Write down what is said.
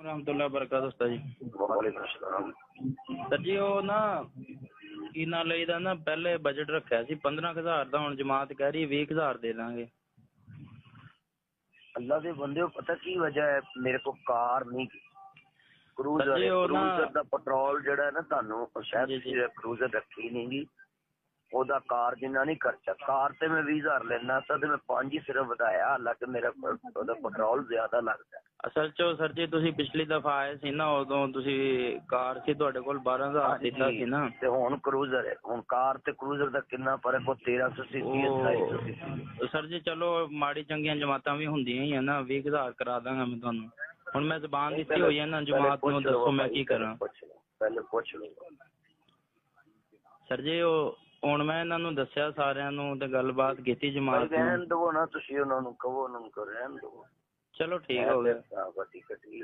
रहमतुल्लाह बरकातहू उस्ताद जी। वालेकुम सलाम। सर जी ਉਹ ਨਾ ਕੀ ਨਾਂ ਲਈਦਾ ਨਾ ਪਹਿਲੇ ਬਜਟ ਰੱਖਿਆ ਸੀ 15,000 ਦਾ, ਹੁਣ ਜਮਾਤ ਕਹਿ ਰਹੀ 20,000 ਦੇ ਦਾਂਗੇ। अल्लाह के बंदे पता की वजह है, मेरे को कार नहीं क्रूजर सर जी, ਉਹ ਨਾ- क्रूजर ਦਾ ਪੈਟਰੋਲ ਜਿਹੜਾ ਹੈ ਨਾ ਤੁਹਾਨੂੰ ਸ਼ਾਇਦ ਜੀ, ਜੀ। ਤੁਸੀਂ क्रूजर ਰੱਖੀ ਨਹੀਂਗੀ, ਉਹਦਾ ਕਾਰ ਜਿੰਨਾ ਨਹੀਂ ਖਰਚਾ। ਕਾਰ ਤੇ ਮੈਂ 20,000 ਲੈਣਾ ਤਾਂ ਤੇ ਮੈਂ 5 ਹੀ ਸਿਰਫ ਵਧਾਇਆ, ਹਾਲਾਂਕਿ ਮੇਰਾ ਉਹਦਾ ਪੈਟਰੋਲ ਜ਼ਿਆਦਾ ਲੱਗਦਾ। ਅਸਲ 'ਚ ਸਰ ਜੀ ਤੁਸੀਂ ਪਿਛਲੀ ਦਫਾ ਆਏ ਸੀ ਨਾ, ਉਦੋਂ ਤੁਸੀਂ ਕਾਰ ਸੀ ਤੁਹਾਡੇ ਕੋਲ 12,000 ਦਿੱਤਾ ਸੀ ਨਾ, ਤੇ ਹੁਣ ਕਰੂਜ਼ਰ ਹੈ। ਹੁਣ ਕਾਰ ਤੇ ਕਰੂਜ਼ਰ ਦਾ ਕਿੰਨਾ ਫਰਕ? ਉਹ 1300 ਸੀਸੀ ਹੈ, 250 ਸੀਸੀ। ਸਰ ਜੀ ਚਲੋ ਮਾੜੀ ਚੰਗੀਆਂ ਜਮਾਤਾਂ ਵੀ ਹੁੰਦੀਆਂ ਹੀ ਆ ਨਾ, 20,000 ਕਰਾ ਦਾਂਗਾ ਮੈਂ ਤੁਹਾਨੂੰ। ਹੁਣ ਮੈਂ ਜ਼ਬਾਨ ਦਿੱਤੀ ਹੋਈ ਹੈ ਨਾ ਜਮਾਤ ਨੂੰ, ਦੱਸੋ ਮੈਂ ਕੀ ਕਰਾਂ। ਪਹਿਲੇ ਪੁੱਛ ਲਓ ਸਰ ਜੀ ਉਹ ਹੁਣ ਮੈਂ ਇਹਨਾਂ ਨੂੰ ਦੱਸਿਆ ਸਾਰਿਆਂ ਨੂੰ ਤੇ ਗੱਲਬਾਤ ਕੀਤੀ ਜਮਾਤ ਰਹਿਣ ਨੂੰ। ਦਵੋ ਨਾ, ਤੁਸੀਂ ਉਹਨਾਂ ਨੂੰ ਕਹੋ, ਉਹਨਾਂ ਨੂੰ ਰਹਿਣ ਦਵੋ। ਚਲੋ ਠੀਕ ਹੋ ਗਿਆ। ਵੱਡੀ ਗੱਡੀ